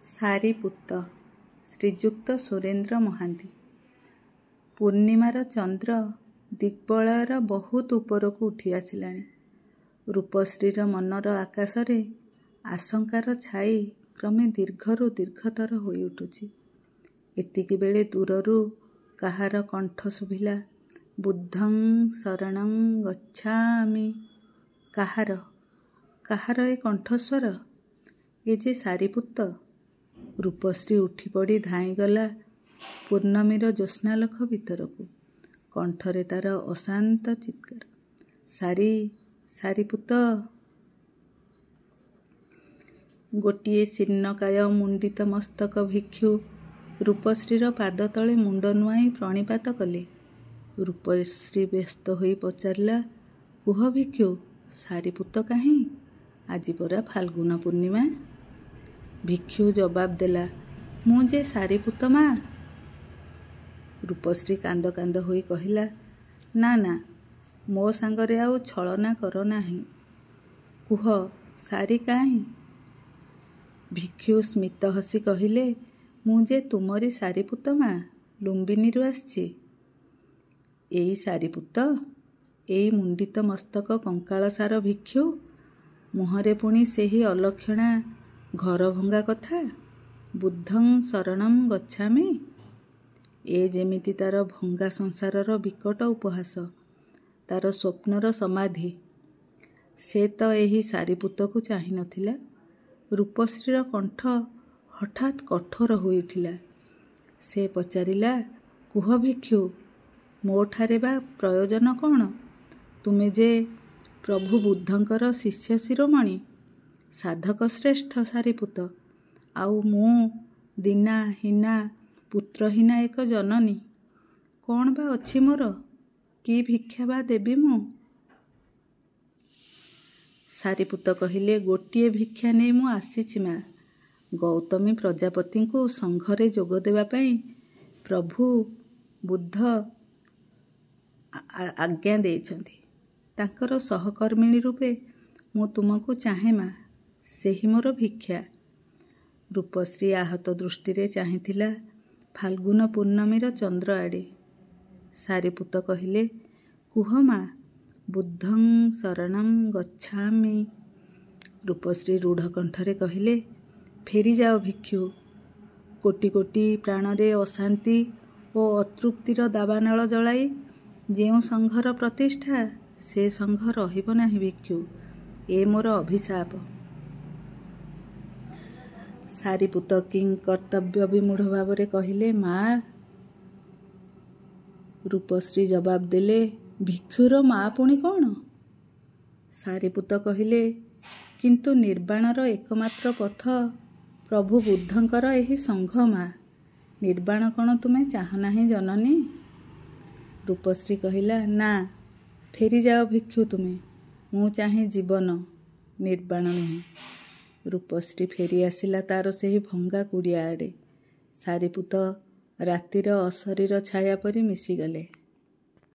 ସାରିପୁତ ଶ୍ରୀଯୁକ୍ତ ସୁରେନ୍ଦ୍ର ମହାନ୍ତି। ପୂର୍ଣ୍ଣିମାର ଚନ୍ଦ୍ର ଦିଗ୍ବଳୟର ବହୁତ ଉପରକୁ ଉଠି ଆସିଲାଣି। ରୂପଶ୍ରୀର ମନର ଆକାଶରେ ଆଶଙ୍କାର ଛାଇ କ୍ରମେ ଦୀର୍ଘରୁ ଦୀର୍ଘତର ହୋଇ ଉଠୁଛି। ଏତିକିବେଳେ ଦୂରରୁ କାହାର କଣ୍ଠ ଶୁଭିଲା, ବୁଦ୍ଧଂ ଶରଣଂ ଗଚ୍ଛାମି। କାହାର ଏ କଣ୍ଠସ୍ୱର? ଏ ଯେ ସାରିପୁତ। ରୂପଶ୍ରୀ ଉଠିପଡ଼ି ଧାଇଁଗଲା ପୂର୍ଣ୍ଣମୀର ଜ୍ୟୋତ୍ସ୍ନାଲୋକ ଭିତରକୁ। କଣ୍ଠରେ ତାର ଅଶାନ୍ତ ଚିତ୍କାର, ସାରିପୁତ। ଗୋଟିଏ ଶୀର୍ଣ୍ଣକାୟ ମୁଣ୍ଡିତ ମସ୍ତକ ଭିକ୍ଷୁ ରୂପଶ୍ରୀର ପାଦ ତଳେ ମୁଣ୍ଡ ନୁଆଁଇ ପ୍ରଣିପାତ କଲେ। ରୂପଶ୍ରୀ ବ୍ୟସ୍ତ ହୋଇ ପଚାରିଲା, କୁହ ଭିକ୍ଷୁ, ସାରିପୁତ କାହିଁ? ଆଜି ପରା ଫାଲ୍ଗୁନ ପୂର୍ଣ୍ଣିମା। ଭିକ୍ଷୁ ଜବାବ ଦେଲା, ମୁଁ ଯେ ସାରିପୁତ ମା। ରୂପଶ୍ରୀ କାନ୍ଦ କାନ୍ଦ ହୋଇ କହିଲା, ନା, ମୋ ସାଙ୍ଗରେ ଆଉ ଛଳନା କର ନାହିଁ। କୁହ, ସାରି କାହିଁ? ଭିକ୍ଷୁ ସ୍ମିତ ହସି କହିଲେ, ମୁଁ ଯେ ତୁମରି ସାରିପୁତ ମା, ଲୁମ୍ବିନୀରୁ ଆସିଛି। ଏଇ ସାରିପୁତ? ଏଇ ମୁଣ୍ଡିତ ମସ୍ତକ କଙ୍କାଳସାର ଭିକ୍ଷୁ? ମୁହଁରେ ପୁଣି ସେହି ଅଲକ୍ଷଣା ଘରଭଙ୍ଗା କଥା, ବୁଦ୍ଧଂ ଶରଣଂ ଗଚ୍ଛାମି। ଏ ଯେମିତି ତାର ଭଙ୍ଗା ସଂସାରର ବିକଟ ଉପହାସ, ତାର ସ୍ୱପ୍ନର ସମାଧି। ସେ ତ ଏହି ସାରିପୁତକୁ ଚାହିଁ ନଥିଲା। ରୂପଶ୍ରୀର କଣ୍ଠ ହଠାତ୍ କଠୋର ହୋଇ ଉଠିଲା। ସେ ପଚାରିଲା, କୁହ ଭିକ୍ଷୁ, ମୋଠାରେ ବା ପ୍ରୟୋଜନ କ'ଣ? ତୁମେ ଯେ ପ୍ରଭୁ ବୁଦ୍ଧଙ୍କର ଶିଷ୍ୟ ଶିରୋମଣି, ସାଧକ ଶ୍ରେଷ୍ଠ ସାରିପୁତ, ଆଉ ମୁଁ ଦୀନା ହୀନା ପୁତ୍ରହୀନା ଏକ ଜନନୀ। କ'ଣ ବା ଅଛି ମୋର? କି ଭିକ୍ଷା ବା ଦେବି ମୁଁ? ସାରିପୁତ କହିଲେ, ଗୋଟିଏ ଭିକ୍ଷା ନେଇ ମୁଁ ଆସିଛି ମା। ଗୌତମୀ ପ୍ରଜାପତିଙ୍କୁ ସଂଘରେ ଯୋଗ ଦେବା ପାଇଁ ପ୍ରଭୁ ବୁଦ୍ଧ ଆଜ୍ଞା ଦେଇଛନ୍ତି। ତାଙ୍କର ସହକର୍ମିଣୀ ରୂପେ ମୁଁ ତୁମକୁ ଚାହେଁ ମା, ସେହି ମୋର ଭିକ୍ଷା। ରୂପଶ୍ରୀ ଆହତ ଦୃଷ୍ଟିରେ ଚାହିଁଥିଲା ଫାଲ୍ଗୁନ ପୂର୍ଣ୍ଣମୀର ଚନ୍ଦ୍ର ଆଡ଼େ। ସାରିପୁତ କହିଲେ, କୁହ ମା, ବୁଦ୍ଧଂ ଶରଣଂ ଗଚ୍ଛାମି। ରୂପଶ୍ରୀ ରୁଢ଼ କଣ୍ଠରେ କହିଲେ, ଫେରିଯାଅ ଭିକ୍ଷୁ। କୋଟି କୋଟି ପ୍ରାଣରେ ଅଶାନ୍ତି ଓ ଅତୃପ୍ତିର ଦାବାନଳ ଜଳାଇ ଯେଉଁ ସଂଘର ପ୍ରତିଷ୍ଠା, ସେ ସଂଘ ରହିବ ନାହିଁ ଭିକ୍ଷୁ। ଏ ମୋର ଅଭିଶାପ। ସାରିପୁତ କିଂକର୍ତ୍ତବ୍ୟ ବିମୂଢ଼ ଭାବରେ କହିଲେ, ମା। ରୂପଶ୍ରୀ ଜବାବ ଦେଲେ, ଭିକ୍ଷୁର ମା ପୁଣି କ'ଣ? ସାରିପୁତ କହିଲେ, କିନ୍ତୁ ନିର୍ବାଣର ଏକମାତ୍ର ପଥ ପ୍ରଭୁ ବୁଦ୍ଧଙ୍କର ଏହି ସଂଘ ମା। ନିର୍ବାଣ କ'ଣ ତୁମେ ଚାହଁ ନାହିଁ ଜନନୀ? ରୂପଶ୍ରୀ କହିଲା, ନା, ଫେରିଯାଅ ଭିକ୍ଷୁ ତୁମେ। ମୁଁ ଚାହେଁ ଜୀବନ, ନିର୍ବାଣ ନୁହେଁ। ରୂପଶ୍ରୀ ଫେରି ଆସିଲା ତାର ସେହି ଭଙ୍ଗା କୁଡ଼ିଆ ଆଡ଼େ। ସାରିପୁତ ରାତିର ଅଶରୀର ଛାୟା ପରି ମିଶିଗଲେ।